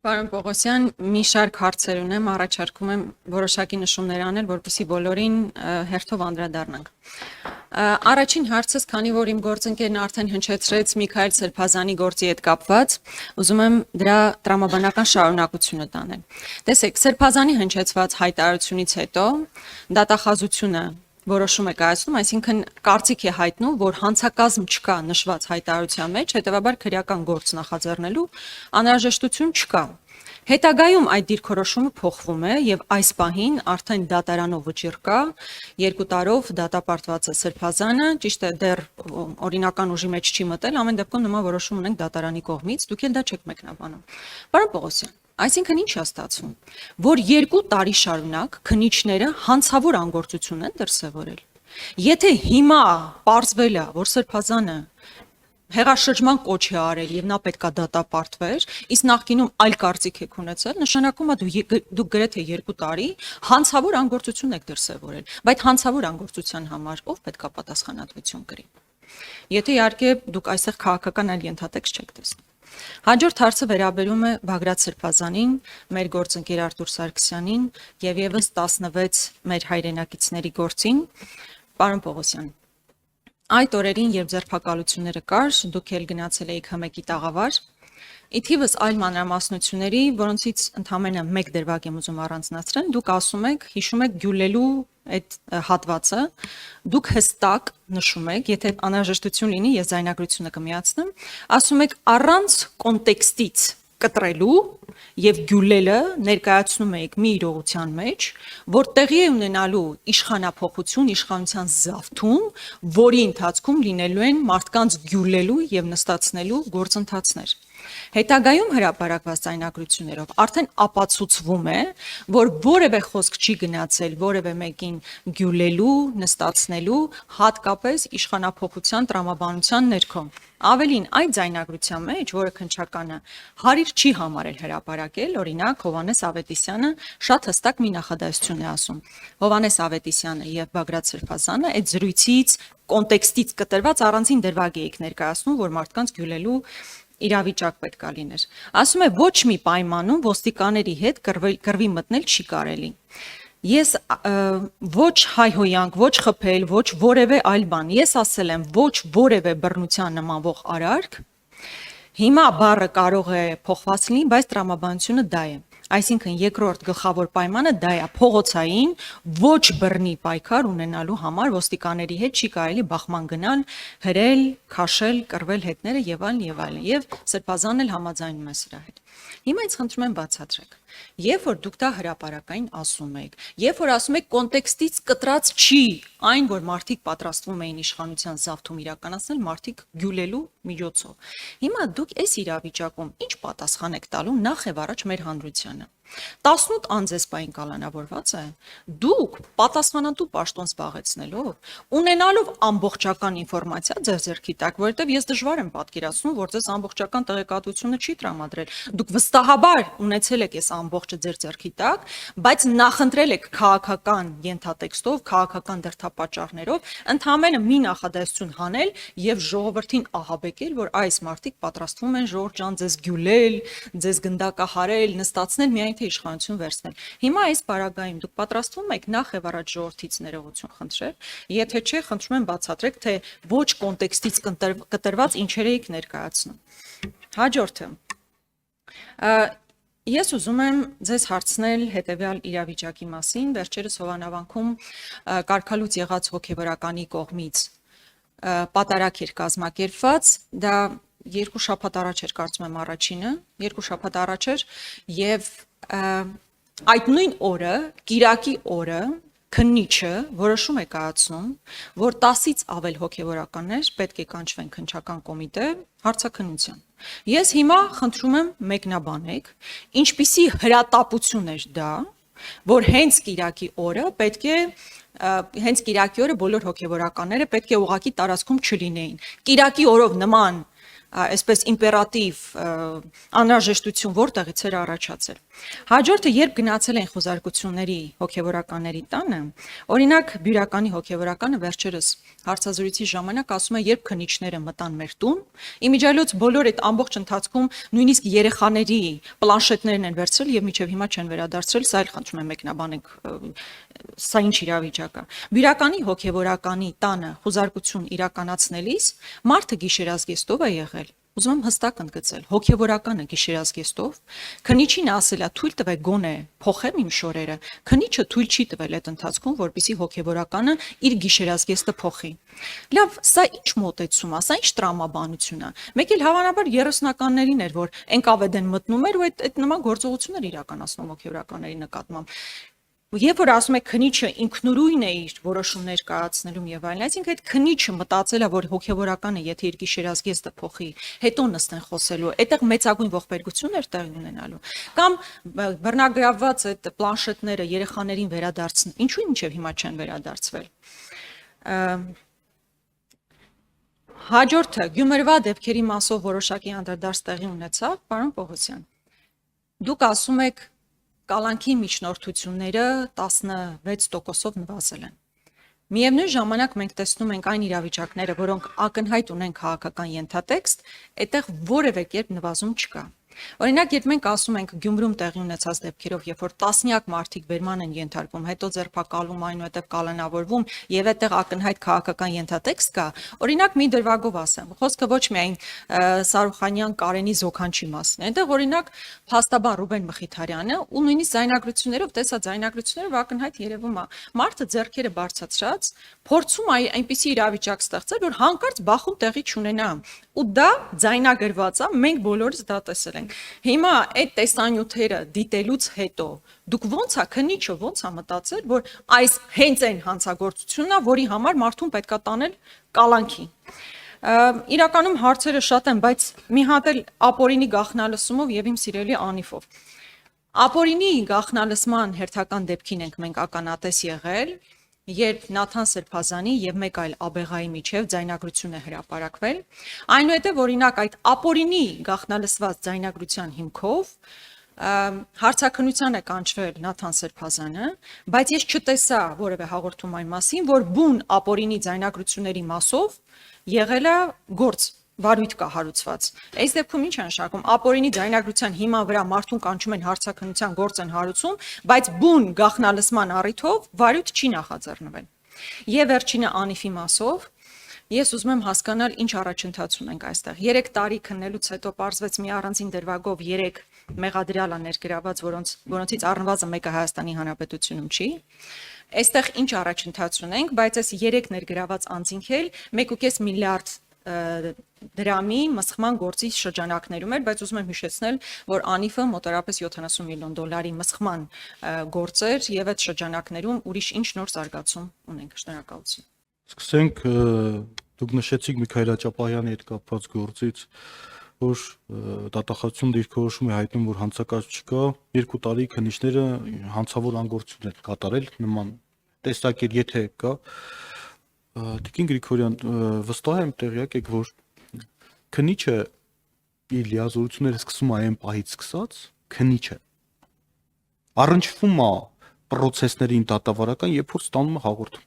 Պարոն Պողոսյան, մի շարք հարցեր ունեմ, առաջարկում եմ որոշակի նշումներ անել, որպեսզի բոլորին հերթով անդրադառնանք։ Առաջին հարցս, քանի որ իմ գործընկերն արդեն հնչեցրեց Միքայել Սրբազանի գործի հետ կապված, ուզում եմ դրա տրամաբանական շարունակությունը տանել։ Տեսեք, Սրբազանի հնչեցված հայտարարությունից հետո դատախազությունը որոշում է կայացնում, այսինքն կարծիք է հայտնում, որ հանցակազմ չկա նշված հայտարարության մեջ, հետևաբար քրեական գործ նախաձեռնելու անհրաժեշտություն չկա։ Հետագայում այդ դիրքորոշումը փոխվում է եւ այս պահին արդեն դատարանով վճիռ կա, 2 տարով դատապարտված է Սրբազանը, ճիշտ է, դեռ օրինական ուժի մեջ չի մտել, ամեն դեպքում նման որոշում ունենք դատարանի կողմից, դուք էլ դա չեք մեկնաբանում։ Պարոն Պողոսյան, այսինքն ինչ է ստացվում, որ 2 տարի շարունակ քննիչները հանցավոր անգործություն են դրսևորել։ Եթե հիմա պարզվել է, որ Սրբազանը հեղաշրջման կոչ է արել եւ նա պետքա դատապարտվեր, իսկ նախկինում այլ կարծիք եք ունեցել, նշանակում է դուք գրեթե 2 տարի հանցավոր անգործություն եք դրսևորել, բայց հանցավոր անգործության համար ով պետքա պատասխանատվություն կրի։ Եթե իհարկե դուք այստեղ քաղաքական այլ ենթատեքստ չեք տեսնում։ Հաջորդ հարցը վերաբերում է Բագրատ Սրբազանին, մեր գործընկեր Արտուր Սարգսյանին եւ եւս 16 մեր հայրենակիցների գործին։ Պարոն Պողոսյան, այդ օրերին, երբ ձերբակալությունները կար, դուք էլ գնացել եք ՀՄԿ-ի տաղավար, ի թիվս այլ մանրամասնությունների, որոնցից ընդամենը մեկ դրվագ եմ ուզում առանձնացնել, դուք ասում եք, հիշում եք Գյուլելու այդ հատվածը, դուք հստակ նշում եք, եթե անհրաժեշտություն լինի, ես ձայնագրությունը կմիացնեմ, ասում եք առանց կոնտեքստից կտրելու եւ Գյուլելը ներկայացնում եք մի իրողության մեջ, որ տեղի է ունենալու իշխանափոխություն, իշխանության զավթում, որի ընթացքում լինելու են մարդկանց Գյուլելու եւ նստացնելու գործընթացներ։ Հետագայում հրապարակված ձայնագրություններով արդեն ապացուցվում է, որ որևէ խոսք չի գնացել որևէ մեկին Գյուլելու, նստացնելու, հատկապես իշխանափոխության տրամաբանության ներքո։ Ավելին, այդ ձայնագրության մեջ, որը քննչականը հարիր չի համարել հրապարակել, օրինակ Հովհաննես Ավետիսյանը շատ հստակ մի նախադասություն է ասում։ Հովհաննես Ավետիսյանը եւ Բագրատ Սրբազանը այդ զրույցից, կոնտեքստից կտրված առանձին դրվագ եք ներկայացնում, որ մարդկանց Գյուլելու իրավիճակ պետք է լիներ։ Ասում է ոչ մի պայմանում ոստիկանների հետ կռվի մտնել չի կարելի։ Ես ոչ հայհոյանք, ոչ խփել, ոչ որևէ այլ բան։ Ես ասել եմ ոչ որևէ բռնության նմանվող արարք։ Հիմա բառը կարող է փոխված լինի, բայց տրամաբանությունը դա է։ Այսինքն երկրորդ գլխավոր պայմանը դա է, փողոցային ոչ բռնի պայքար ունենալու համար ոստիկանների հետ չի կարելի բախման գնալ, հրել, քաշել, կռվել հետները եւ այլն եւ այլն։ Եվ Սրբազանն էլ համաձայնում է սրա հետ։ Հիմա ինձ խնդրում եմ բացատրեք։ Երբ որ դուք դա հրապարակային ասում եք, երբ որ ասում եք կոնտեքստից կտրած չի այն, որ մարդիկ պատրաստվում էին իշխանության զավթում իրականացնել մարդիկ Գյուլելու միջոցով։ Հիմա դուք այս իրավիճակում ինչ պատասխան եք տալու նախ եւ առաջ մեր հանրությանը։ 18 անձեսպային կալանավորված է, դուք պատասխանատու պաշտոն զբաղեցնելով, ունենալով ամբողջական ինֆորմացիա ձեր ձեռքի տակ, որովհետև ես դժվար եմ պատկերացնում, որ ձեզ ամբողջական տեղեկատվությունը չի տրամադրել, դուք վստահաբար ունեցել եք այս ամբողջը ձեր ձեռքի տակ, բայց նախընտրել եք քաղաքական ենթատեքստով, քաղաքական դրդապատճառներով, ընդհանրապես մի նախադասություն հանել եւ ժողովրդին ահաբեկել, որ այս մարդիկ պատրաստվում են ժողովուրդ ջան ձեզ գյուլել, ձեզ գնդակահարել, նստացնել միայն թե իշխանություն վերցնել։ Հիմա այս պարագայում դուք պատրաստվում եք նախ եւ առաջ ժողովրդից ներողություն խնդրել, եթե չէ, խնդրում եմ բացատրեք, թե ոչ կոնտեքստից կտրված ինչեր եք ներկայացնում։ Հաջորդը։ Ես ուզում եմ ձեզ հարցնել հետեւյալ իրավիճակի մասին, վերջերս Հովանավանքում կարգալուց եղած հոգեվորականի կողմից պատարակ էր կազմակերպված, դա 2 շաբաթ առաջ էր, կարծում եմ առաջինը, 2 շաբաթ առաջ էր եւ այդ նույն օրը, Կիրակի օրը քննիչը որոշում է կայացնում, որ 10-ից ավել հոգեվորականներ պետք է կանչվեն քննչական կոմիտե հարցաքննության։ Ես հիմա խնդրում եմ մեկնաբանեք, ինչպիսի հրատապություն էր դա, որ հենց Կիրակի օրը պետք է հենց Կիրակի օրը բոլոր հոգեվորականները պետք է ուղղակի տարածքում չլինեին։ Կիրակի օրով նման այսպես իմպերատիվ անհրաժեշտություն որտեղից էր առաջացել։ Հաջորդը, երբ գնացել են խոզարկությունների հոգևորականների տանը, օրինակ Բյուրականի հոգևորականը վերջերս հարցազրույցի ժամանակ ասում է, երբ քնիչները մտան մեր տուն, իմիջիայլոց բոլոր այդ ամբողջ ընթացքում նույնիսկ երեխաների պլանշետներն են վերցրել եւ մինչեւ հիմա չեն վերադարձրել, սա էլ խնդրում եմ մեկնաբանեք, սա ինչ իրավիճակ է։ Բյուրականի հոգևորականի տանը խոզարկություն իրականացնելիս մարդը գիշերազգեստով է եղել։ Ուզում եմ հստակ ընդգծել, հոգևորականը գիշերազգեստով, քնիչին ասել է թույլ տվեք գոնե փոխեմ իմ շորերը, քնիչը թույլ չի տվել այդ ընթացքում, որպեսզի հոգևորականը իր գիշերազգեստը փոխի։ Լավ, սա ինչ մոտեցում է, սա ինչ տրամաբանություն է։ Մեկ էլ հավանաբար 30-ականներին էր, որ NKVD-ն մտնում էր ու այդ նման գործողություններ իրականացնում հոգևորականների նկատմամբ։ Երբ որ ասում եք քնիչը ինքնուրույն է իր որոշումներ կայացնելում եւ այլն, այսինքն այդ քնիչը մտածել է, որ հոգեվորականը, եթե իր գիշերազգեստը փոխի, հետո նստեն խոսելու, այդտեղ մեծագույն ողբերգություն էր տեղի ունենալու։ Կամ բռնագրավված այդ պլանշետները երեխաներին վերադարձն, ինչու մինչեւ հիմա չեն վերադարձվել։ Հաջորդը Գյումրվա դեպքերի մասով որոշակի անդրադարձ տեղի ունեցավ, պարոն Պողոսյան։ Դուք ասում եք կալանքի միջնորդությունները 16%-ով նվազել են։ Միևնույն ժամանակ մենք տեսնում ենք այն իրավիճակները, որոնք ակնհայտ ունեն քաղաքական ենթատեքստ, այդտեղ որևէ կերպ նվազում չկա։ Օրինակ, երբ մենք ասում ենք Գյումրում տեղի ունեցած դեպքերով, երբ որ տասնյակ մարդիկ բերման են ենթարկվում, հետո ձերբակալում, այնուհետև կալանավորվում եւ այդտեղ ակնհայտ քաղաքական ենթատեքստ կա, օրինակ մի դրվագով ասեմ, խոսքը ոչ միայն Սարուխանյան Կարենի Զոքանչի մասն է, այդտեղ օրինակ փաստաբան Ռուբեն Մխիթարյանը ու նույնիսկ ձայնագրություններով տեսա ձայնագրություններով ակնհայտ երևում է մարդը ձեռքերը բարձրացրած փորձում է այնպիսի իրավիճակ ստեղծել, որ հանկարծ բախում տեղի չունենա ու դա ձայնագրված է, մենք բոլորս դա տեսել ենք։ Հիմա այդ տեսանյութերը դիտելուց հետո դուք ոնց է քնիչը ոնց է մտածել, որ այս հենց այն հանցագործությունն է, որի համար մարդուն պետքա տանել կալանքի։ Իրականում հարցերը շատ են, բայց մի հատ էլ ապօրինի գաղտնալսումով եւ իմ սիրելի Անիֆով։ Ապօրինի գաղտնալսման հերթական դեպքին ենք մենք ականատես եղել, երբ Նաթան Սրբազանի եւ մեկ այլ աբեղայի միջև ձայնագրություն է հրապարակվել, այնուհետև օրինակ այդ ապօրինի գաղտնալսված ձայնագրության հիմքով հարցաքննության է կանչվել Նաթան Սրբազանը, բայց ես չտեսա որևէ հաղորդում այն մասին, որ բուն ապօրինի ձայնագրությունների մասով եղել է գործ վարույթ կա հարուցված։ Այս դեպքում ինչ է նշանակում, ապօրինի ձայնագրության հիման վրա մարդուն կանչում են հարցաքննության գործ են հարուցում, բայց բուն գաղտնալսման առիթով վարույթ չի նախաձեռնվել։ Եվ վերջինը Անիֆի մասով, ես ուզում եմ հասկանալ ինչ առաջընթաց ունենք այստեղ։ 3 տարի քննելուց հետո պարզվեց մի առանձին դրվագով 3 մեղադրյալ է ներգրաված, որոնցից առնվազն մեկը Հայաստանի Հանրապետությունում չի։ Այստեղ ինչ առաջընթաց ունենք, բայց այս 3 ներգրաված անձինք էլ 1.5 միլիարդ դրամի մսխման գործի շրջանակներում էր, բայց ուզում եմ հիշեցնել, որ Անիֆը մոտավորապես 70 միլիոն դոլարի մսխման գործ էր եւ այդ շրջանակներում ուրիշ ինչ նոր զարգացում ունենք։ Շնորհակալություն։ Սկսենք դուք նշեցիք Միքայել Աճապահյանի հետ կապված գործից, որ դատախազությունը դիրքորոշում է հայտնում, որ հանցակաց չկա, 2 տարի քննիչները հանցավոր անգործություն են կատարել նման տեսակեր, եթե կա։ Տիկին Գրիգորյան, վստահ եմ տեղյակ եք, որ քնիչը իր լիազորությունները սկսում է այն պահից սկսած, քնիչը առնչվում է պրոցեսներին դատավարական, երբ որ ստանում է հաղորդում,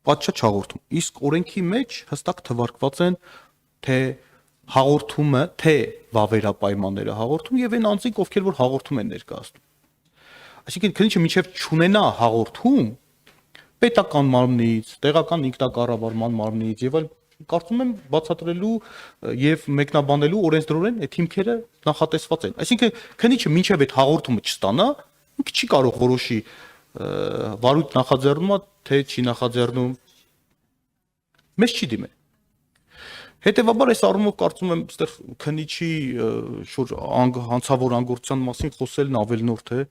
պատշաճ հաղորդում, իսկ օրենքի մեջ հստակ թվարկված են թե հաղորդումը, թե վավերապայմանները հաղորդում եւ այն անձինք, ովքեր որ հաղորդում են ներկայացնում։ Այսինքն քնիչը մինչեւ չունենա հաղորդում պետական մարմնից, տեղական ինքնակառավարման մարմնից եւ այլ կարծում եմ բացատրելու եւ մեկնաբանելու օրենսդրորեն այդ հիմքերը նախատեսված են։ Այսինքն քնիչը մինչեւ այդ հաղորդումը չստանա, ինքը չի կարող որոշի վարույթ նախաձեռնումա, թե չի նախաձեռնում։ Մեզ չի դիմել։ Հետևաբար այս առումով կարծում եմ այստեղ քնիչի շուտ հանցավոր անգործության մասին խոսելն ավելնորդ է։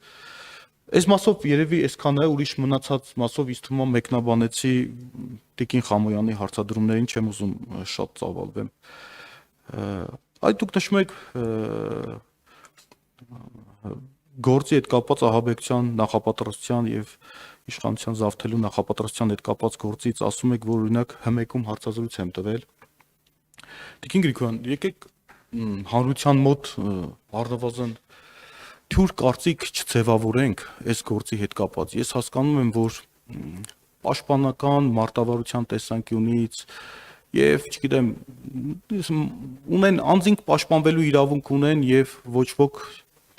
Այս մասով երևի այսքան է, ուրիշ մնացած մասով ինձ թվում է մեկնաբանեցի Տիկին Խամոյանի հարցադրումներին, չեմ ուզում շատ ծավալվեմ։ Այդ դուք նշում եք գործի հետ կապված Ահաբեկչյան նախապատրաստության եւ իշխանության զավթելու նախապատրաստության հետ կապված գործից ասում եք, որ օրինակ ՀՄԵԿ-ում հարցազրույց եմ տվել։ Տիկին Գրիգորյան, եկեք հանրության մոտ առնվազն թյուր կարծիք չձևավորենք այս գործի հետ կապված։ Ես հասկանում եմ, որ պաշտպանական մարտավարության տեսանկյունից եւ, չգիտեմ, ունեն անձինք պաշտպանվելու իրավունք ունեն եւ ոչ ոք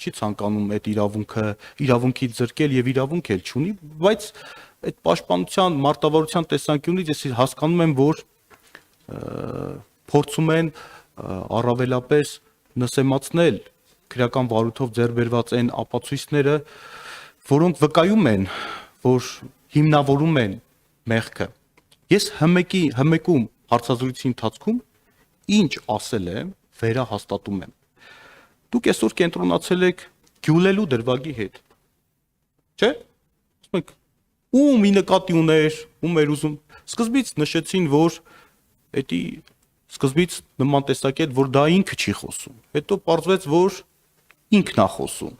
չի ցանկանում այդ իրավունքից զրկել եւ իրավունք էլ չունի, բայց այդ պաշտպանության մարտավարության տեսանկյունից ես հասկանում եմ, որ փորձում են առավելապես նսեմացնել քրեական վարույթով ձեռք բերված այն ապացույցները, որոնք վկայում են, որ հիմնավորում են մեղքը։ Ես հմեկում հարցազրույցի ընթացքում ինչ ասել եմ, վերահաստատում եմ։ Դուք այսօր կենտրոնացել եք գյուլելու դրվագի հետ։ Չէ՞։ Ասում եք, ում ի նկատի ուներ, ում էր ուզում։ Սկզբից նշեցին, որ էդի սկզբից նման տեսակետ, որ դա ինքը չի խոսում։ Հետո պարզվեց, որ ինքն է խոսում։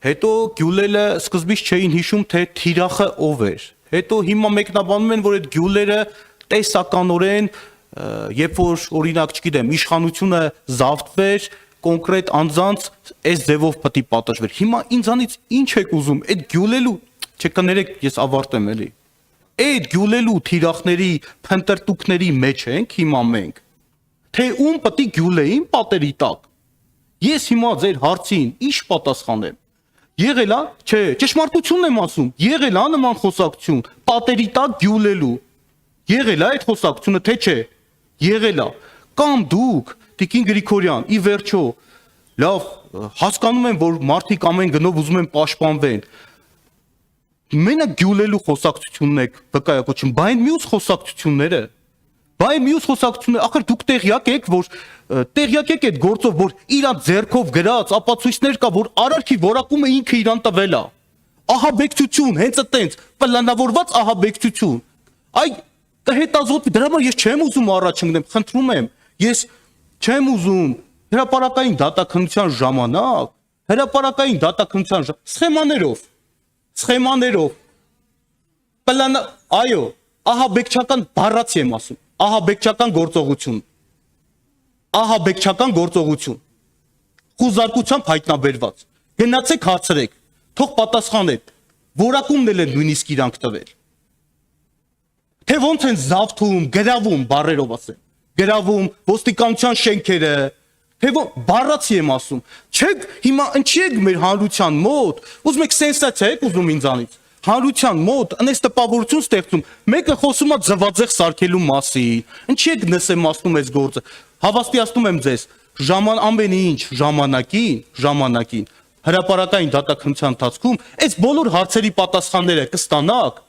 Հետո գյուլելը սկզբից չէին հիշում, թե թիրախը ով էր։ Հետո հիմա մեկնաբանում են, որ այդ գյուլերը տեսականորեն, երբ որ օրինակ, չգիտեմ, իշխանությունը զավթվեր, կոնկրետ անձանց այս ձևով պետք է պատժվեր։ Հիմա ինձանից ինչ եք ուզում, այդ գյուլելու, չկներեք, ես ավարտեմ էլի։ Այդ գյուլելու թիրախների, փնտրտուքների մեջ ենք հիմա մենք։ Թե ում պետք է գյուլեին պատերի տակ։ Ես հիմա ձեր հարցին ինչ պատասխանեմ։ Եղել է, չէ, ճշմարտությունն եմ ասում, եղել է նման խոսակցություն, պատերի տակ գյուլելու։ Եղել է այդ խոսակցությունը, թե չէ։ Եղել է։ Կամ դուք, Տիկին Գրիգորյան, ի վերջո, լավ, հասկանում եմ, որ մարդիկ ամեն գնով ուզում են պաշտպանվեն։ Մենակ գյուլելու խոսակցությունն եք վկայակոչում, բայց այն մյուս խոսակցությունները, ախր դուք տեղյակ եք, որ տեղյակ եք այդ գործով, որ իրանց ձեռքով գրած ապացույցներ կա, որ արարքի որակումը ինքը իրան տվել է։ Ահաբեկչություն, հենց այտենց պլանավորված ահաբեկչություն։ Այ կհետազոտվի, դրա համար ես չեմ ուզում առաջ ընկնեմ, խնդրում եմ, ես չեմ ուզում հրապարակային դատաքննության ժամանակ, սխեմաներով, այո, ահաբեկչական բառացի եմ ասում, ահաբեկչական գործողություն, խուզարկությամբ հայտնաբերված, գնացեք հարցրեք, թող պատասխանեք, որակումն էլ են նույնիսկ իրանք տվել, թե ոնց են զավթում, գրավում, բառերով ասեմ, գրավում, ոստիկանության շենքերը, թե բառացի եմ ասում, չեք հիմա ընչի եք մեր հանրության մոտ, ուզում եք սենսացիա եք ուզում ինձանից, հանրության մոտ անես տպավորություն ստեղծում, մեկը խոսում է ձվածեղ սարքելու մասին, ինչի եք նսեմացնում այս գործը, հավաստիացնում եմ ձեզ, ամեն ինչ ժամանակին, հրապարակային դատաքննության ընթացքում, այս բոլոր հարցերի պատասխանները կստանաք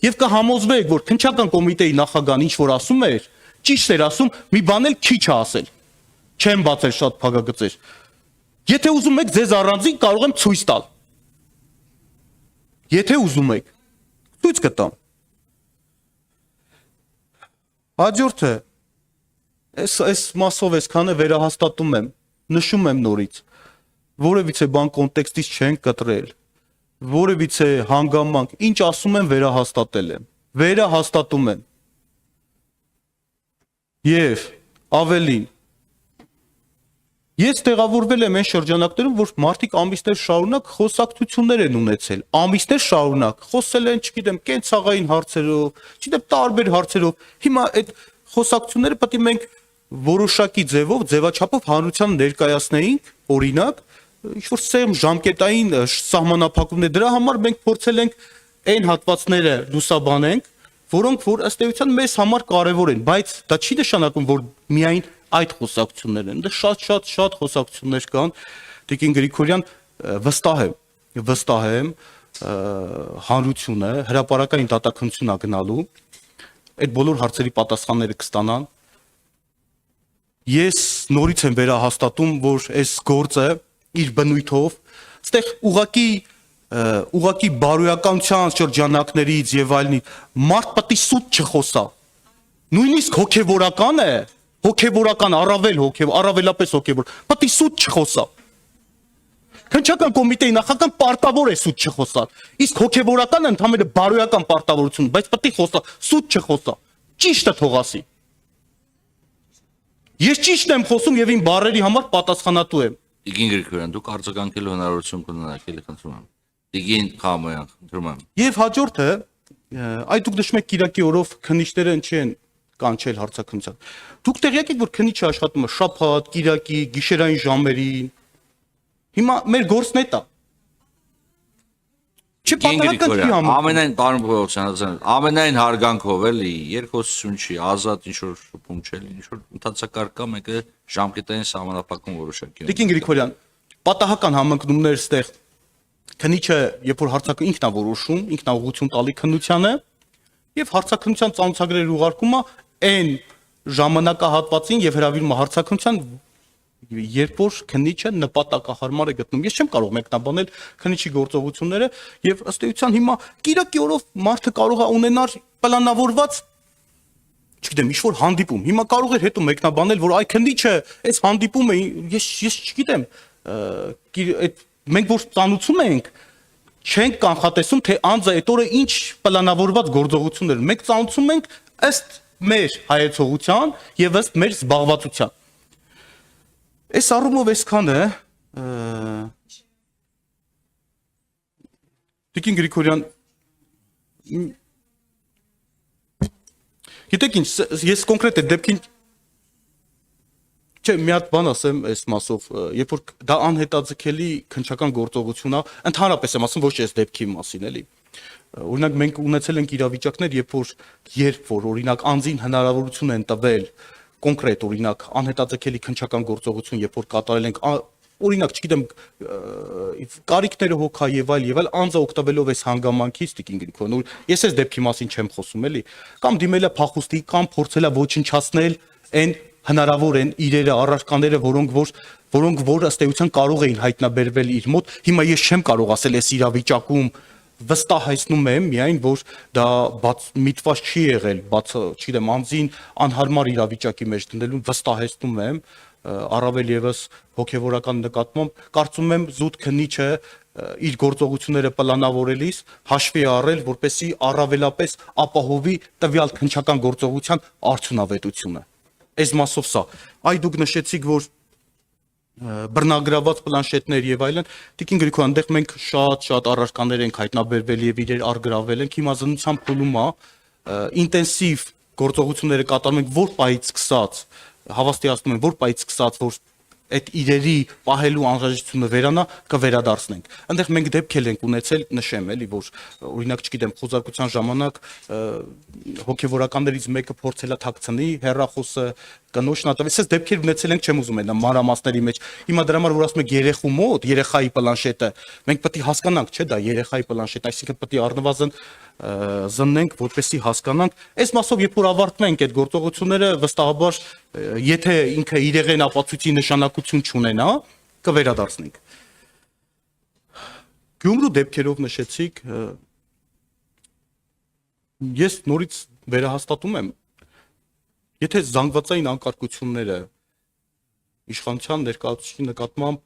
եւ կհամոզվեք, որ քննչական կոմիտեի նախագահան ինչ որ ասում էր, ճիշտ էր ասում, մի բան էլ քիչ է ասել, չեմ բացել շատ փակագծեր, եթե ուզում եք ձեզ առանձին կարող եմ ցույց տալ, եթե ուզում եք, ցույց կտամ։ Հաջորդը, այս մասով այսքանը վերահաստատում եմ, նշում եմ նորից, որևիցե բան կոնտեքստից չեն կտրել, որևիցե հանգամանք, ինչ ասում եմ վերահաստատում եմ, եւ ավելին, ես տեղավորվել եմ այն շրջանակներում, որ մարդիկ ամիսներ շարունակ խոսակցություններ են ունեցել, ամիսներ շարունակ, խոսել են, չգիտեմ, կենցաղային հարցերով, չգիտեմ, տարբեր հարցերով, հիմա այդ խոսակցությունները պետք է մենք որոշակի ձևաչափով հանրությանը ներկայացնեինք, օրինակ, ինչ-որ սեմ ժամկետային սահմանափակումներ, դրա համար մենք փորձել ենք այն հատվածները լուսաբանենք, որոնք որ ըստ էության մեզ համար կարևոր են, բայց դա չի նշանակում, որ միայն այդ խոսակցություններն են, դա շատ խոսակցություններ կան, Տիկին Գրիգորյան, վստահ եմ, հանրությունը հրապարակային դատաքննություն է գնալու, այդ բոլոր հարցերի պատասխանները կստանան, ես նորից եմ վերահաստատում, որ այս գործը իր բնույթով, այստեղ ուղղակի բարոյականության շրջանակներից եւ այլնի մարդ պետք է սուտ չխոսա, նույնիսկ հոգեվորական առավելապես հոգեվոր, պետք է սուտ չխոսա, քննչական կոմիտեի նախագահան պարտավոր է սուտ չխոսալ, իսկ հոգեվորականը ընդհանրապես բարոյական պարտավորություն, բայց պետք է խոսա, սուտ չխոսա, ճիշտը թող ասի, Ես ճիշտ եմ խոսում եւ իմ բառերի համար պատասխանատու եմ։ Տիգին Գրիգորյան, դուք արձագանքելու հնարավորություն կունենաք, էլի խնդրում եմ։ Տիգին Խամոյան, խնդրում եմ։ Եվ հաջորդը, այդ դուք նշում եք Կիրակի օրով քննիչները ինչի են կանչել հարցաքննության։ Դուք տեղյակ եք, որ քննիչը աշխատում է շաբաթ, Կիրակի, գիշերային ժամերին։ Հիմա մեր գործն է դա։ Չի պատահական չի անում։ Ամենայն պարոն Պողոսյան, ամենայն հարգանքով էլի, երկխոսություն չի, ազատ ինչ որ շփում չէ, ինչ որ ընդհանրակարգա մեկը ժամկետային սահմանափակում որոշակի։ Տիկին Գրիգորյան, պատահական համընկնումներ ստեղ քննիչը, երբ որ հարցակը ինքն է որոշում, ինքն է ուղղություն տալի քննությանը, եւ հարցակնության ծանոթագրեր ուղարկումը այն ժամանակահատվածին եւ հրավիրում հարցակնության, երբ որ քննիչը նպատակահարմար է գտնում։ Ես չեմ կարող մեկնաբանել քննիչի գործողությունները եւ ըստ էության հիմա Կիրակի օրով մարդը կարող է ունենալ պլանավորված, չգիտեմ, ինչ-որ հանդիպում։ Հիմա կարող էր հետո մեկնաբանել, որ այ քննիչը այս հանդիպումը ես չգիտեմ, այդ մենք որ ծանուցում ենք, չենք կանխատեսում, թե անձը այդ օրը ինչ պլանավորված գործողություններ։ Մենք ծանուցում ենք ըստ մեր հայեցողության եւ ըստ մեր զբաղվածության։ Այս առումով այսքանը Տիկին Գրիգորյան, գիտեք ինչ, ես կոնկրետ այդ դեպքին չէ, մի հատ բան ասեմ այս մասով, երբ որ դա անհետաձգելի քննչական գործողություն է, ընդհանրապես եմ ասում, ոչ այս դեպքի մասին, էլի։ Օրինակ մենք ունեցել ենք իրավիճակներ, երբ որ օրինակ անձին հնարավորություն են տվել կոնկրետ օրինակ անհետաձգելի քննչական գործողություն, երբ որ կատարել ենք օրինակ, չգիտեմ, կարիքները հոգա եւ այլ անձը օգտվելով այս հանգամանքից Տիկին Գրիգորյան, ես այս դեպքի մասին չեմ խոսում, էլի, կամ դիմել է փախուստի, կամ փորձել է ոչնչացնել այն հնարավոր են իրերը, առարկաները, որոնք որ ըստ էության կարող էին հայտնաբերվել իր մոտ։ Հիմա ես չեմ կարող ասել այս իրավիճակում վստահեցնում եմ միայն, որ դա միտված չի եղել, չգիտեմ, անձին անհարմար իրավիճակի մեջ դնելուն վստահեցնում եմ, առավել եւս հոգեվորական նկատմամբ, կարծում եմ զուտ քննիչը իր գործողությունները պլանավորելիս հաշվի առել, որպեսզի առավելապես ապահովի տվյալ քննչական գործողության արդյունավետությունը։ Այս մասով սա։ Այ դուք նշեցիք, որ բռնագրաված պլանշետներ եւ այլն, Տիկին Գրիգորյան, այնտեղ մենք շատ առարկաներ ենք հայտնաբերվել եւ իրեր առգրավել ենք, հիմա զննությամբ փուլում է ինտենսիվ գործողությունները կատարում ենք, որ պահից սկսած, հավաստիացնում եմ, որ պահից սկսած, որ այդ իրերի պահելու անհրաժեշտությունը վերանա, կվերադարձնենք։ Այնտեղ մենք դեպքեր ենք ունեցել, նշեմ էլի, որ օրինակ, չգիտեմ, խոզարկության ժամանակ հոգեվորականներից մեկը փորձել է թաքցնի հեռախոսը, կնոջն ատվեց, այս դեպքեր ունեցել ենք, չեմ ուզում այնա մանրամասների մեջ։ Հիմա դրա համար որ ասում եք երեխու մոտ, երեխայի պլանշետը, մենք պետք է հասկանանք, չէ՞, դա երեխայի պլանշետ, այսինքն պետք է առնվազն զննենք, որպեսզի հասկանանք։ Այս մասով երբ որ ավարտվում են այդ գործողությունները, վստահաբար, եթե ինքը իրեղեն ապացույցի նշանակություն չունենա, կվերադարձնենք։ Գյումրու դեպքերով նշեցիք, ես նորից վերահաստատում եմ, եթե զանգվածային անկարգությունները իշխանության ներկայացուցիչի նկատմամբ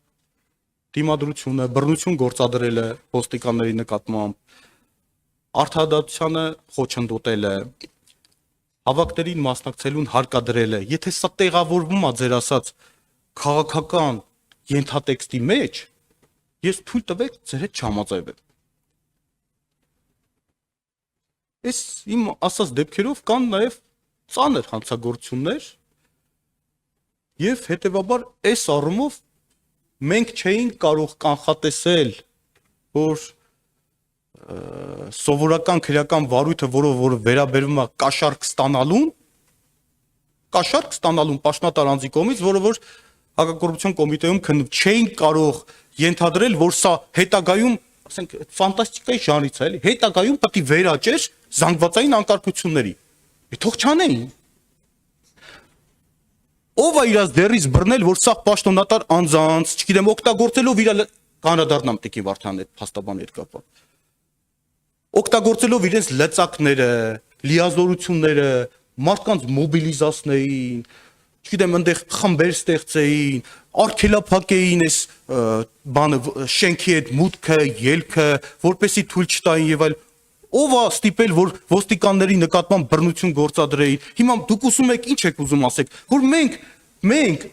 դիմադրությունը, բռնություն գործադրելը ոստիկանների նկատմամբ, արդարադատությանը խոչընդոտելը, հավաքներին մասնակցելուն հարկադրելը, եթե սա տեղավորվում է ձեր ասած քաղաքական ենթատեքստի մեջ, ես թույլ տվեք ձեր հետ չհամաձայնեմ։ Այս իմ ասած դեպքերով կան նաև ծանր հանցագործություններ եւ հետեւաբար այս առումով մենք չէինք կարող կանխատեսել, որ սովորական քրեական վարույթը, որը վերաբերվում է կաշառք ստանալուն պաշտոնատար անձի կողմից, որը որ հակակոռուպցիոն կոմիտեում քննում, չէինք կարող ենթադրել, որ սա հետագայում, ասենք, ֆանտաստիկայի ժանրից է, էլի, հետագայում պետք է վերաճեր զանգվածային անկարգությունների։ Թող չանեին։ Ով է իրաց դերից բռնել, որ սա պաշտոնատար անձանց, չգիտեմ, օգտագործելով իր կանադառնամ Տիկին Վարդանն այդ փաստաբան երկապա։ Օգտագործելով իրենց լծակները, լիազորությունները, մարդկանց մոբիլիզացնեին, չգիտեմ, այնտեղ խմբեր ստեղծեին, արգելափակեին այս բանը շենքի այդ մուտքը, ելքը, որպեսի թույլ չտային եւ այլ։ Ով է ստիպել, որ ոստիկանների նկատմամբ բռնություն գործադրեին։ Հիմա դուք ուզում եք, ինչ եք ուզում ասեք, որ մենք մենք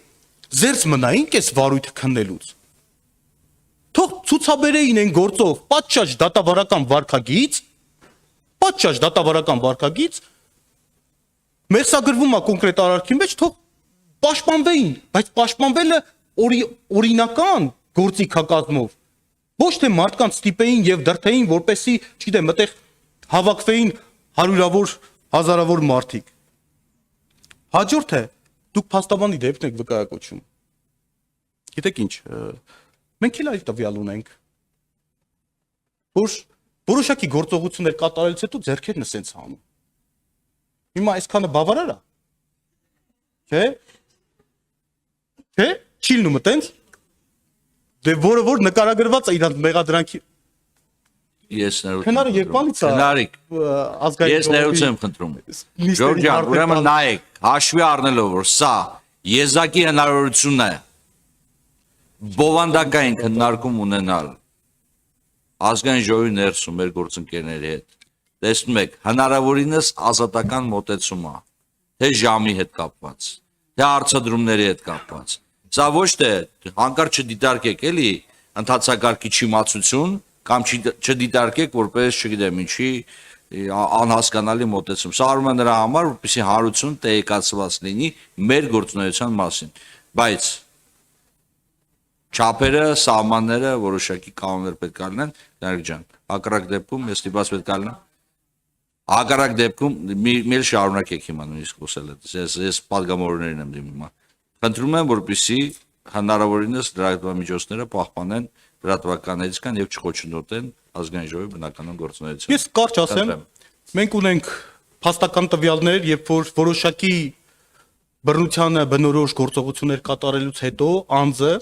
զերծ մնայինք այս վարույթը քննելուց։ Թող ցուցաբերեին այն գործով պատշաճ դատավարական վարքագիծ, մերսագրվում է կոնկրետ արարքի մեջ, թող պաշտպանվեին, բայց պաշտպանվելը օրինական գործիքակազմով, ոչ թե մարդկանց ստիպեին եւ դրթեին, որպեսի, չգիտեմ, այդտեղ հավաքվեին հարյուրավոր, հազարավոր մարդիկ։ Հաջորդը դուք փաստաբանի դեպքն եք վկայակոչում։ Գիտեք ինչ, մենք էլ այդ տվյալ ունենք, որ որոշակի գործողություններ կատարելուց հետո ձեռքերն ասենց հանում։ Հիմա այսքանը բավարար է։ Չէ՞։ Չի լինում այտենց։ Դե որ նկարագրված է իրանց մեղադրանքի։ Ես ներողություն։ Քնարը երկվանից է։ Քնարիկ։ Ես ներողություն եմ խնդրում։ Ժորժյան, ուրեմն նայեք, հաշվի առնելով, որ սա եզակի հնարավորությունն է բովանդակային քննարկում ունենալ ազգային ժողովի ներսում մեր գործընկերների հետ։ Տեսնում եք, հնարավորինս ազատական մոտեցում է, թե ժամի հետ կապված, թե հարցադրումների հետ կապված։ Սա ոչ թե հանկարծ չդիտարկեք էլի ընդհանցակարգի չիմացություն կամ չդիտարկեք որպես, չգիտեմ ինչի, անհասկանալի մոտեցում։ Սա արվում է նրա համար, որպեսզի հարություն տեղեկացված լինի մեր գործունեության մասին։ Բայց չափերը, սահմանները որոշակի կանոններ պետք է լինեն, Նարեկ ջան, հակառակ դեպքում ես ստիպված պետք է լինեմ։ Հակառակ դեպքում մի շարունակեք հիմա նույնիսկ խոսել այդ։ Ես պատգամավորներին եմ դիմում հիմա։ Խնդրում եմ, որպեսզի հնարավորինս լրատվամիջոցները պահպանեն լրատվականներից կան եւ չխոչընդոտեն ազգային ժողովի բնականon գործունեությունը։ Ես կարճ ասեմ, մենք ունենք փաստական տվյալներ, երբ որ որոշակի բռնությանը բնորոշ գործողություններ կատարելուց հետո անձը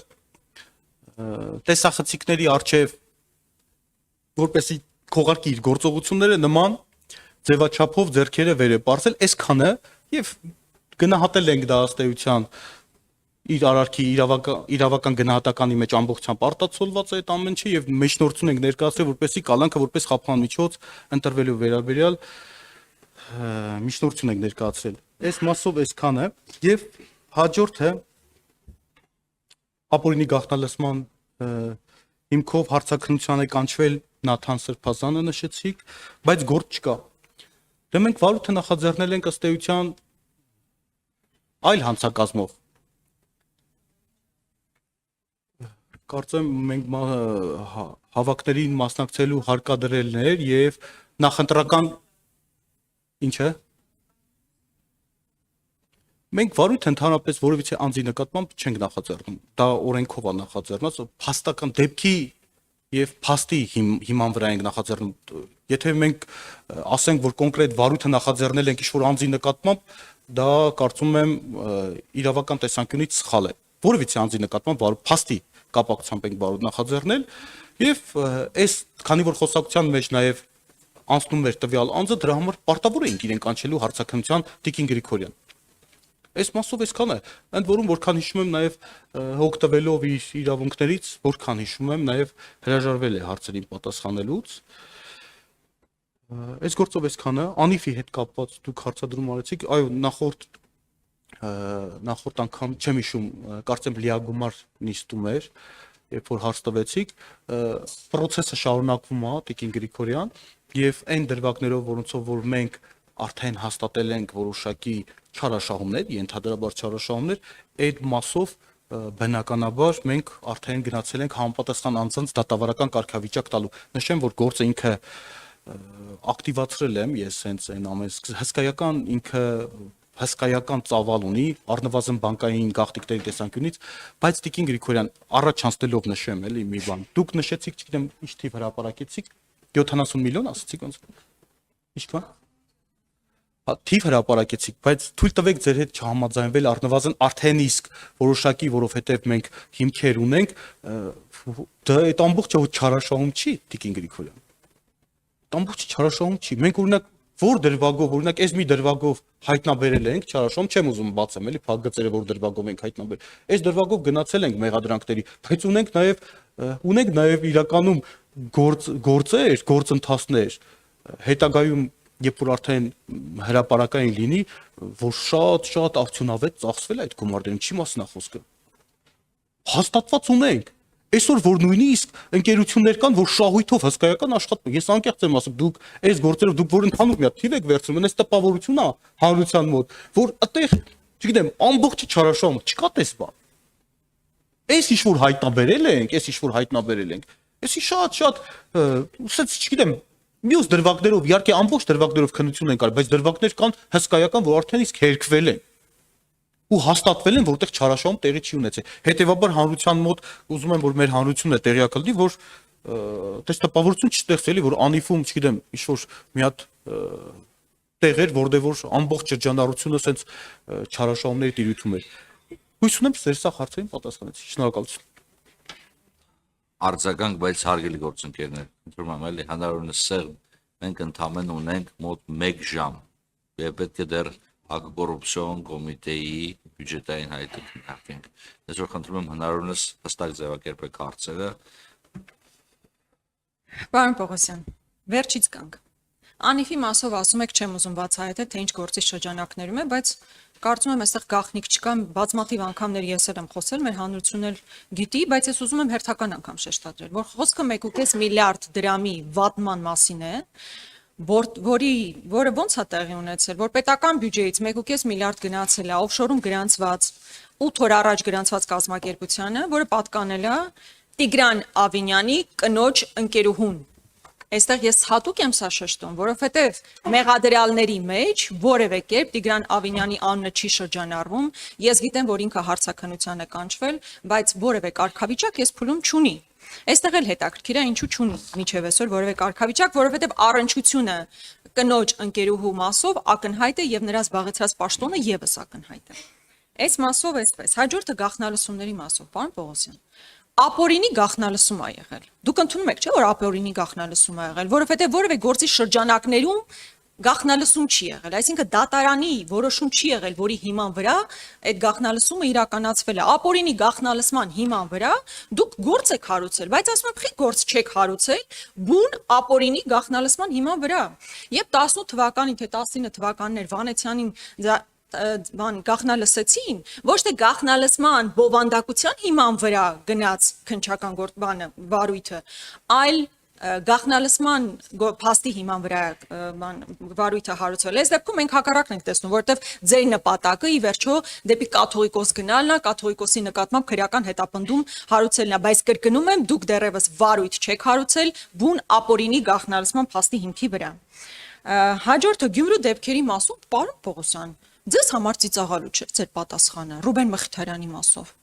տեսախցիկների արչև որպեսի քողարկի իր գործողությունները նման ձևաչափով ձեռքերը վեր է պարզել, այսքանը եւ գնահատել ենք դա ըստ էության իր արարքի իրավական գնահատականի մեջ ամբողջությամբ արտացոլված է այդ ամեն ինչը եւ մեջնորդություն ենք ներկայացրել որպեսի կալանքը որպես խափան միջոց ընտրվելու վերաբերյալ միջնորդություն ենք ներկայացրել այս մասով այսքանը եւ հաջորդը ապօրինի գաղտնալսման հիմքով հարցակրթության է կանչվել Նաթան Սրբազանը նշեցիք, բայց գործ չկա։ Դե մենք վարույթը նախաձեռնել ենք ըստ էության այլ հանցակազմով։ Կարծեմ մենք հավաքներին մասնակցելու հարկադրելներ եւ նախընտրական ինչը մենք վարույթ ընդհանրապես որևիցե անձի նկատմամբ չենք նախաձեռնում։ Դա օրենքով է նախաձեռնած, փաստական դեպքի եւ փաստի հիման վրա ենք նախաձեռնում։ Եթե մենք ասենք, որ կոնկրետ վարույթը նախաձեռնել ենք ինչ-որ անձի նկատմամբ, դա կարծում եմ իրավական տեսանկյունից սխալ է։ Որևիցե անձի նկատմամբ փաստի կապակցությամբ ենք վարույթ նախաձեռնել եւ այս քանի որ խոսակցության մեջ նաեւ անցնում էր տվյալ անձը, դրա համար պարտավոր էինք իրեն կանչելու հարցակրթության Տիկին Գրիգորյան։ Այս մասով այսքան է, ընդ որում որքան հիշում եմ նաև հոգ տվելով իր իրավունքներից, որքան հիշում եմ նաև հրաժարվել է հարցերին պատասխանելուց։ Այս գործով այսքանը, Անիֆի հետ կապված դուք հարցադրում արեցիք, այո, նախորդ անգամ չեմ հիշում, կարծեմ լիագումար նիստում էր, երբ որ հարց տվեցիք, process-ը շարունակվում է Տիկին Գրիգորյան եւ այն դրվագներով, որոնցով որ մենք արդեն հաստատել ենք որոշակի չարաշահումներ, ենթադրաբար չարաշահումներ, այդ մասով բնականաբար մենք արդեն գնացել ենք համապատասխան անձանց դատավարական կարգավիճակ տալու։ Նշեմ, որ գործը ինքը ակտիվացրել եմ ես հենց այն ամեն հսկայական ինքը հսկայական ծավալ ունի, առնվազն բանկային գաղտնիքների տեսանկյունից, բայց Տիկին Գրիգորյան առաջ անցնելով նշեմ էլի մի բան։ Դուք նշեցիք, չգիտեմ, ինչ թիվ հրապարակեցիք, 70 միլիոն ասացիք ոնց։ Ինչ բան։ Թիվ հրապարակեցիք, բայց թույլ տվեք ձեր հետ չհամաձայնվել առնվազն արդեն իսկ որոշակի, որովհետև մենք հիմքեր ունենք, դա այդ ամբողջը չարաշահում չի Տիկին Գրիգորյան։ Ամբողջը չարաշահում չի։ Մենք օրինակ որ դրվագով, օրինակ այս մի դրվագով հայտնաբերել ենք չարաշահում, չեմ ուզում բացեմ, էլի փակգծերը որ դրվագով ենք հայտնաբերել։ Այս դրվագով գնացել ենք մեղադրանքների, բայց ունենք նաև իրականում գործեր, գործընթացներ հետագայում երբ որ արդեն հրապարակային լինի, որ շատ արդյունավետ ծախսվել է այդ գումարները, ինչի մասն է խոսքը։ Հաստատված ունենք։ Այսօր որ նույնիսկ ընկերություններ կան, որ շահույթով հսկայական աշխատում։ Ես անկեղծ եմ ասում, դուք այս գործերով դուք որ ընդհանուր մի հատ թիվ եք վերցնում, այս տպավորությունն է հանրության մոտ, որ այդտեղ, չգիտեմ, ամբողջ չարաշահում չկա տես բան։ Այս ինչ որ հայտնաբերել ենք, այսի շատ, ասած, չգիտեմ, մյուս դրվագներով, իհարկե ամբողջ դրվագներով քննություն են կարել, բայց դրվագներ կան հսկայական, որ արդեն իսկ հերկվել են ու հաստատվել են, որտեղ չարաշահում տեղի չի ունեցել։ Հետևաբար հանրության մոտ ուզում եմ, որ մեր հանրությունն է տեղյակ լինի, որ դες տպավորություն չստեղծելի, որ անիֆում, չգիտեմ, ինչ որ մի հատ տեղեր, որտեղ որ ամբողջ շրջանառությունը սենց չարաշահումների տիրույթում էր։ Հույս ունեմ, ձեր սա հարցերին պատասխանեցի։ Շնորհակալություն։ Արձագանք, բայց հարգելի գործընկերներ, խնդրում եմ, էլի հնարավորինս սեղմ, մենք ընդամենը ունենք մոտ 1 ժամ, եւ պետք է դեռ ակկոռուպցիոն կոմիտեի բյուջետային հայտը քննարկենք։ Այսօր խնդրում եմ հնարավորինս հստակ ձևակերպեք հարցերը։ Պարոն Պողոսյան, վերջից կանք։ Անիֆի մասով ասում եք, չեմ ուզում բացահայտել, թե ինչ գործի շրջանակներում է, բայց կարծում եմ, այստեղ գաղտնիք չկա, բազմաթիվ անգամներ ես եմ խոսել, մեր հանրությունն էլ գիտի, բայց ես ուզում եմ հերթական անգամ շեշտադրել, որ խոսքը 1.5 միլիարդ դրամի վատման մասին է, որը ոնց է տեղի ունեցել, որ պետական բյուջեից 1.5 միլիարդ գնացել է օֆշորում գրանցված 8 օր առաջ գրանցված կազմակերպությանը, որը պատկանել է Տիգրան Ավինյանի կնոջ ընկերուհուն։ Այստեղ ես հատուկ եմ սա շեշտում, որովհետև մեղադրյալների մեջ որևէ կերպ Տիգրան Ավինյանի անունը չի շրջանառվում։ Ես գիտեմ, որ ինքը հարցաքննության է կանչվել, բայց որևէ կարգավիճակ ես փուլում չունի։ Այստեղ էլ հետաքրքիր է, ինչու չունի միջև այսօր որևէ կարգավիճակ, որովհետև առնչությունը կնոջ ընկերուհու մասով ակնհայտ է եւ նրա զբաղեցրած պաշտոնը եւս ակնհայտ է։ Այս մասով էսպես, հաջորդը գաղտնալսումների մասով, պարոն Պողոսյան։ Ապօրինի գաղտնալսում է եղել։ Դուք ընդունում եք, չէ՞, որ ապօրինի գաղտնալսում է եղել, որովհետև որևէ գործի շրջանակներում գաղտնալսում չի եղել, այսինքն դատարանի որոշում չի եղել, որի հիման վրա այդ գաղտնալսումը իրականացվել է։ Ապօրինի գաղտնալսման հիման վրա դուք գործ եք հարուցել, բայց ասում եմ, խի գործ չեք հարուցել բուն ապօրինի գաղտնալսման հիման վրա։ Երբ 18 թվականին թե 19 թվականներ Վանեցյանին գաղտնալսեցին, ոչ թե գաղտնալսման բովանդակության հիման վրա գնաց քննչական վարույթը, այլ գաղտնալսման փաստի հիման վրա վարույթը հարուցվել է։ Այս դեպքում մենք հակառակն ենք տեսնում, որովհետև ձեր նպատակը ի վերջո դեպի կաթողիկոս գնալն է, կաթողիկոսի նկատմամբ քրեական հետապնդում հարուցելն է, բայց կրկնում եմ, դուք դեռևս վարույթ չեք հարուցել բուն ապօրինի գաղտնալսման փաստի հիմքի վրա։ Հաջորդը Գյումրու դեպքերի մասով, պարոն Պողոսյան, ձեզ համար ծիծաղալու չէ ձեր պատասխանը Ռուբեն Մխիթարյանի մասով։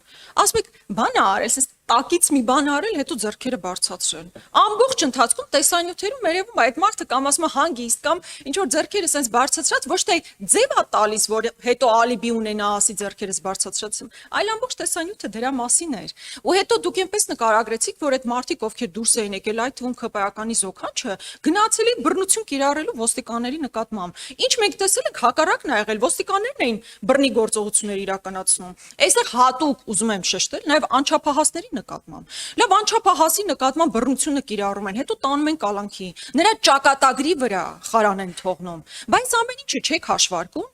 Ասում եք, բան է արել, ասես տակից մի բան արել, հետո ձեռքերը բարձրացրել։ Ամբողջ ընթացքում տեսանյութերում երևում է այդ մարդը կամ ասում է հանգիստ կամ ինչ որ ձեռքերը ասես բարձրացրած, ոչ թե ձև է տալիս, որ հետո ալիբի ունենա, ասի ձեռքերս բարձրացրած, այլ ամբողջ տեսանյութը դրա մասին էր։ Ու հետո դուք այնպես նկարագրեցիք, որ այդ մարդիկ, ովքեր դուրս էին եկել, այդ թվում ԿՊԱ-կանի զոքանչը, գնացել էին բռնություն կիրառելու ոստիկանների նկատմամբ։ Ինչ մենք տեսել ենք, հակառակն ա եղել, ոստիկաններն էին բռնի գործողություններ իրականացնում։ Այստեղ հատուկ ուզում եմ շեշտել նաև անչափահասների նկատմամբ։ Լավ, անչափահասի նկատմամբ բռնությունը կիրառում են, հետո տանում են կալանքի, նրա ճակատագրի վրա խարան են թողնում, բայց ամեն ինչը չեք հաշվարկում։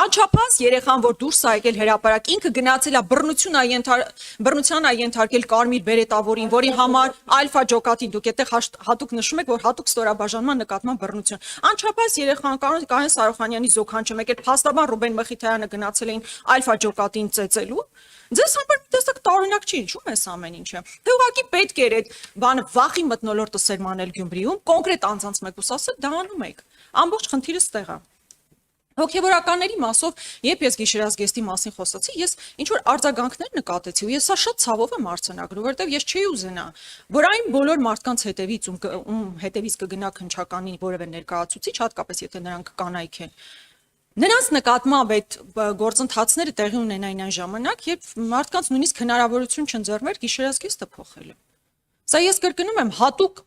Անչափահաս երեխան, որ դուրս է եկել հրապարակ, ինքը գնացել է բռնության է ենթարկել Կարմիր բերետավորին, որի համար ալֆա ջոկատին, դուք այդտեղ հատուկ նշում եք, որ հատուկ ստորաբաժանման նկատմամբ բռնություն։ Անչափահաս երեխան Կարեն Սարոխանյանի զոքանչը, մեկ էլ փաստաբան Ռուբեն Մխիթարյանը գնացել էին ալֆա ջոկատին ծեծելու։ Ձեզ համար մի տեսակ տարօրինակ չի, ինչու՞ էս ամեն ինչը։ Թե ուղղակի պետք էր այդ բանը վախի մթնոլորտը սերմանել Գյումրիում, կոնկրետ անձանց մեկուս ասել, դա անում եք։ Ամբողջ խնդիրը ստեղ է։ Հոգևորականների մասով, երբ ես գիշերազգեստի մասին խոսացի, ես ինչ որ արձագանքներ նկատեցի ու ես սա շատ ցավով եմ արձանագրում, որովհետև ես չէի ուզենա, որ այն բոլոր մարդկանց հետևից ում հետևից կգնա քննչականի որևէ ներկայացուցիչ, հատկապես եթե նրանք կանայք են, նրանց նկատմամբ այդ գործընթացները տեղի ունենային այն ժամանակ, երբ մարդկանց նույնիսկ հնարավորություն չընձեռվեր գիշերազգեստը փոխելու։ Սա ես կրկնում եմ, հատուկ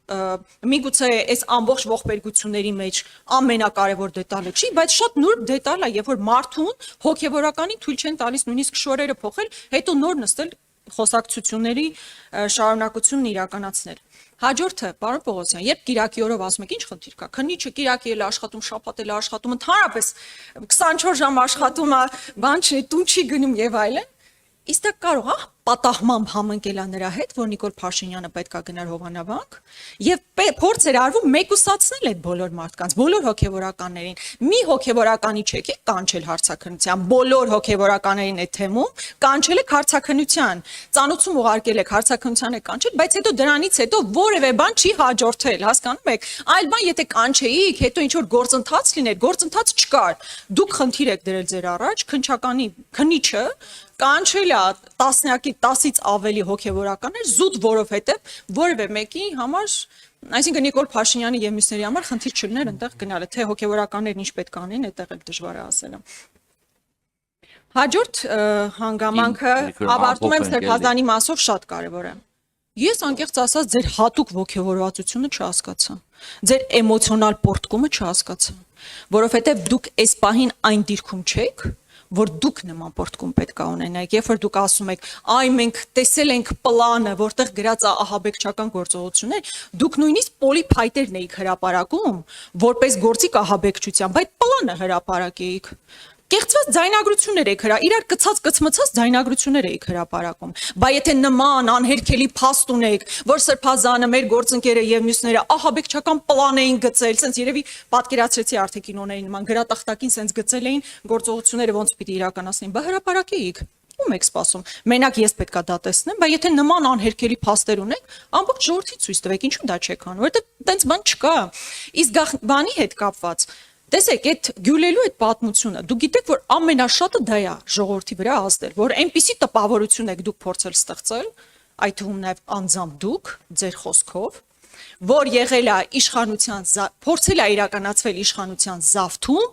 միգուցե այս ամբողջ ողբերգությունների մեջ ամենակարևոր դետալը չի, բայց շատ նուրբ դետալ է, երբ որ մարդուն հոգևորականին թույլ չեն տալիս նույնիսկ շորերը փոխել, հետո նոր նստել խոսակցությունների շարունակությունն իրականացնել։ Հաջորդը, պարոն Պողոսյան, երբ Կիրակի օրով ասում եք, ինչ խնդիր կա, քննիչը Կիրակի էլ աշխատում, շաբաթ էլ աշխատում, ընդհանրապես 24 ժամ աշխատում է, բան չի, տուն չի գնում եւ այլն, իսկ դա կարող է պատահմամբ համընկելա նրա հետ, որ Նիկոլ Փաշինյանը պետքա գնար Հովանավանք եւ փորձ էր արվում մեկուսացնել այդ բոլոր մարդկանց, բոլոր հոգեվորականներին։ Մի հոգեվորականի չեք կանչել հարցաքննության, բոլոր հոգեվորականներին այդ թեմում կանչել եք հարցաքննության, ծանոթում ուղարկել եք հարցաքննության եք կանչել, բայց հետո դրանից հետո որևէ բան չի հաջորդել, հասկանում եք։ Այլ բան եթե կանչեիք, հետո ինչ որ գործընթաց լիներ, գործընթաց չկար։ Դուք խնդիր եք դրել ձեր առաջ, քննիչը կանչել է տասնյակի 10-ից ավելի հոգեվորականներ զուտ, որովհետև որևէ մեկի համար, այսինքն Նիկոլ Փաշինյանի եւ մյուսների համար խնդիր չլիներ այնտեղ գնալը, թե հոգեվորականներն ինչ պետք անեն, այդտեղ էլ դժվար է ասելը։ Հաջորդ հանգամանքը ավարտում եմ Սրբազանի մասով շատ կարևոր է։ Ես անկեղծ ասած ձեր հատուկ ոգևորվածությունը չհասկացա։ Ձեր էմոցիոնալ պորտկումը չհասկացա, որովհետև դուք այս պահին այն դիրքում չեք, որ դուք նման պորտկում պետք է ունենայիք, երբ որ դուք ասում եք, այ մենք տեսել ենք պլանը, որտեղ գրած է ահաբեկչական գործողություններ, դուք նույնիսկ պոլիփայտերն էիք հրապարակում, որպես գործիք ահաբեկչության, բայց պլանը հրապարակեիք։ Կեղծված ձայնագրություններ եք իրար կցած ձայնագրություններ եք հրապարակում, բայց եթե նման անհերքելի փաստ ունեք, որ Սրբազանը, մեր գործընկերը եւ մյուսները ահաբեկչական պլան էին գծել, sense երևի պատկերացրեցի արդեն կինոների նման գրատախտակին sense գծել էին գործողությունները ոնց պիտի իրականացնեին, բա հրապարակեիք։ Ում եք սպասում։ Մենակ ես պետքա դա տեսնեմ, բայց եթե նման անհերքելի փաստեր ունեք, ամբողջ ժողովրդի ցույց տվեք, ինչու դա չեք անում, որովհետեւ տենց բան չկա։ Իսկ բանի հետ կապված տեսեք, այդ գյուլելու այդ պատմությունը, դուք գիտեք, որ ամենաշատը դա է ժողովրդի վրա ազդել, որ այնպիսի տպավորություն եք դուք փորձել ստեղծել, այդ թվում նաև անձամբ դուք, ձեր խոսքով, որ եղել է իշխանության, փորձել է իրականացվել իշխանության զավթում,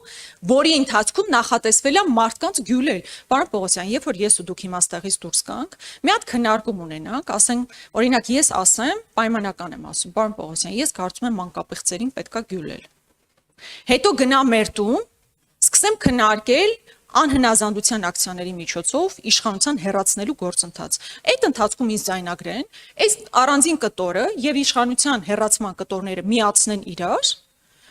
որի ընթացքում նախատեսվել է մարդկանց գյուլել։ Պարոն Պողոսյան, երբ որ ես ու դուք հիմա ստեղից դուրս գանք, մի հատ քննարկում ունենանք, ասենք, օրինակ ես ասեմ, պայմանական եմ ասում, պարոն Պողոսյան, ես կարծում եմ մանկապեղծերին պետքա գյուլել։ Հետո գնա մեր տուն, սկսեմ քննարկել անհնազանդության ակցիաների միջոցով իշխանության հեռացնելու գործընթաց։ Այդ ընթացքում ինձ ձայնագրեն, այս առանձին կտորը եւ իշխանության հեռացման կտորները միացնեն իրար,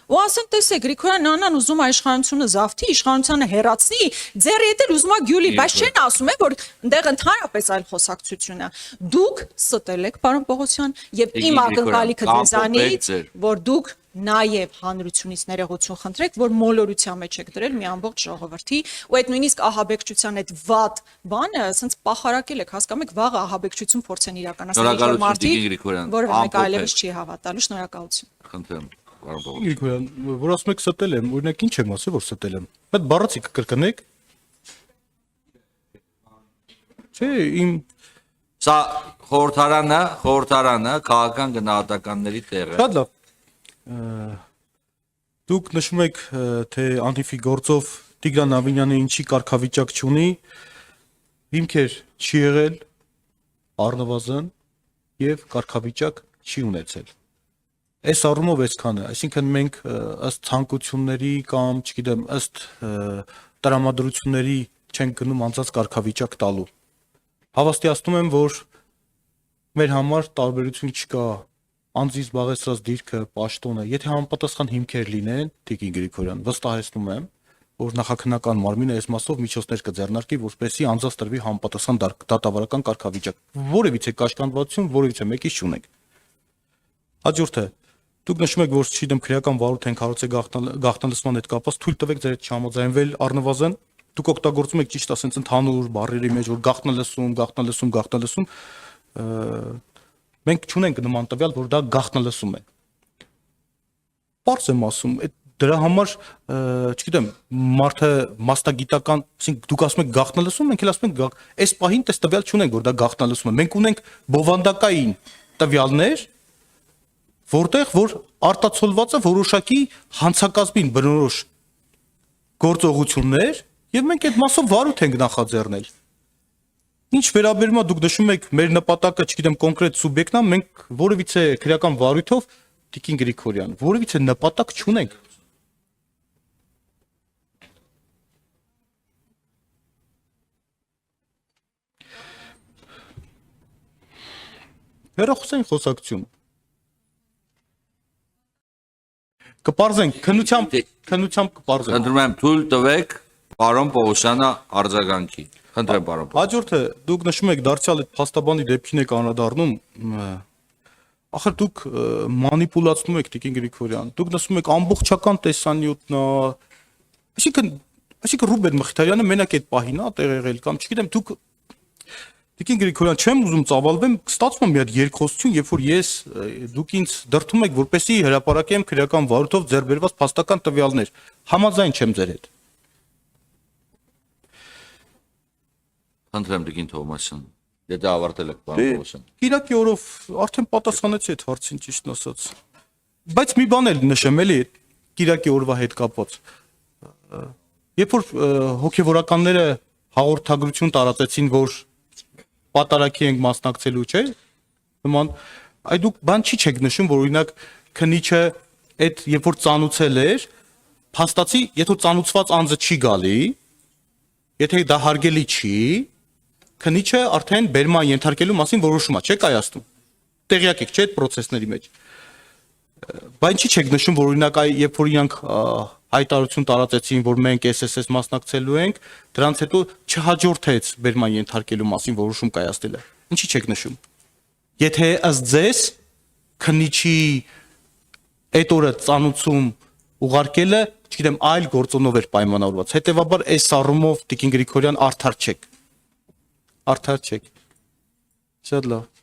ու ասեն, տեսեք, Գրիգորյան Նանան ուզում է իշխանությունը զավթի, իշխանությունը հեռացնի, ձեռի հետ էլ ուզում է գյուլի, բայց չեն ասում է, որ այնտեղ ընդհանրապես այլ խոսակցություն է։ Դուք ստել եք, պարոն Պողոսյան, եւ իմ ակնկալիքը ձեզանից, որ դուք նաև հանրությունից ներողություն խնդրեք, որ մոլորության մեջ եք դրել մի ամբողջ ժողովրդի, ու այդ նույնիսկ ահաբեկչության այդ վատ բանը, ասենց պախարակել եք, հասկանում եք, վաղ ահաբեկչություն փորձեն իրականացնել, որ մարդիկ, որը մեկ այլևս չի հավատալու, շնորհակալություն։ Խնդրեմ, պարոն Պողոսյան։ Գրիգորյան, որ ասում եք ստել եմ, օրինակ ինչ եմ ասել, որ ստել եմ։ Բայց բառացի կկրկնեք։ Չէ, իմ Սա խորհրդարանը քաղաքական գնահատականների տեղը։ շատ լավ։ Դուք նշում եք, թե Անտիֆի գործով Տիգրան Ավինյանը ինչի կարգավիճակ չունի, հիմքեր չի եղել, առնվազն եւ կարգավիճակ չի ունեցել։ Այս առումով այսքանը, այսինքն մենք ըստ ցանկությունների կամ, չգիտեմ, ըստ տրամադրությունների չենք գնում անցած կարգավիճակ տալու։ Հավաստիացնում եմ, որ մեր համար տարբերություն չկա անձի զբաղեցրած դիրքը, պաշտոնը, եթե համապատասխան հիմքեր լինեն, Տիկին Գրիգորյան, վստահեցնում եմ, որ նախաքննական մարմինը այս մասով միջոցներ կձեռնարկի, որպեսզի անձանց տրվի համապատասխան դատավարական կարգավիճակ։ Որևիցե կաշկանդվածություն, որևիցե մեկից չունենք։ Հաջորդը, դուք նշում եք, որ չգիտեմ քրեական վարույթ են քարոց է գաղտնալսման հետ կապված, թույլ տվեք ձեր հետ չհամաձայնվել առնվազն, դուք օգտագործում եք ճիշտ ասենց ընդհանուր բառերի մեջ, որ գաղտնալսում, մենք չունենք նման տվյալ, որ դա գաղտնալսում է։ Պարզ եմ ասում, դրա համար, չգիտեմ, մարդը մասնագիտական, ասենք դուք ասում եք գաղտնալսում, մենք էլ ասում ենք այս պահին տես տվյալ չունենք, որ դա գաղտնալսում է։ Մենք ունենք բովանդակային տվյալներ, որտեղ որ արտացոլված է որոշակի հանցակազմին բնորոշ գործողություններ, եւ մենք այդ մասով վարույթ ենք նախաձեռնել։ Ինչ վերաբերում է դուք նշում եք մեր նպատակը, չգիտեմ, կոնկրետ սուբյեկտն է, մենք որևիցե քրեական վարույթով Տիկին Գրիգորյան, որևիցե նպատակ չունենք։ Հեռախոսային խոսակցություն։ Կպարզենք, քննությամբ կպարզենք։ Խնդրում եմ թույլ տվեք պարոն Պողոսյանը արձագանքի։ Խնդրեմ պարոն Պողոսյան։ Հաջորդը դուք նշում եք դարձյալ այդ փաստաբանի դեպքին եք անդրադառնում։ Ախր դուք մանիպուլացնում եք Տիկին Գրիգորյան։ Դուք նշում եք ամբողջական տեսանյութն է։ Այսինքն Ռուբեն Մխիթարյանը մենակ այդ պահին է տեղ եղել կամ չգիտեմ դուք Տիկին Գրիգորյան չեմ ուզում ծավալվեմ, ստացվում է մի հատ երկխոսություն, երբ որ ես դուք ինձ դրթում եք, որպեսզի հրապարակեմ քրեական վարույթով ձեռբերված փաստական տվյալներ։ Համաձայն չեմ ձեր հետ։ Խնդրեմ Տիկին Թովմասյան։ Եթե ավարտել եք պարոն Պողոսյան։ Կիրակի օրով արդեն պատասխանեցի այդ հարցին ճիշտ ասած։ Բայց մի բան էլ նշեմ էլի Կիրակի օրվա հետ կապված։ Երբ որ հոգևորականները հաղորդագրություն տարածեցին, որ պատարակի ենք մասնակցելու, չէ՞։ Նման այ դուք բան չի չեք նշում, որ օրինակ քնիչը այդ երբ որ ծանուցել էր, փաստացի, եթե ծանուցված անձը չի գալի, եթե դա հարգելի չի, քնիչը արդեն բերման ենթարկելու մասին որոշում է, չէ՞ կայացնում։ Տեղյակ եք, չէ՞ այդ process-ների մեջ։ Բայց չի չեք նշում, որ օրինակ այ երբ որ իրանք հայտարարություն տարածեցին, որ մենք SSS մասնակցելու ենք, դրանց հետո չհաջորդեց բերման ենթարկելու մասին որոշում կայացնելը։ Ինչի՞ չեք նշում։ Եթե ըստ ձեզ քնիչի այդ օրը ծանուցում ուղարկելը, չգիտեմ, այլ գործոնով էր պայմանավորված։ Հետևաբար այս առումով Տիկին Գրիգորյան արդար չեք։ Շատ լավ։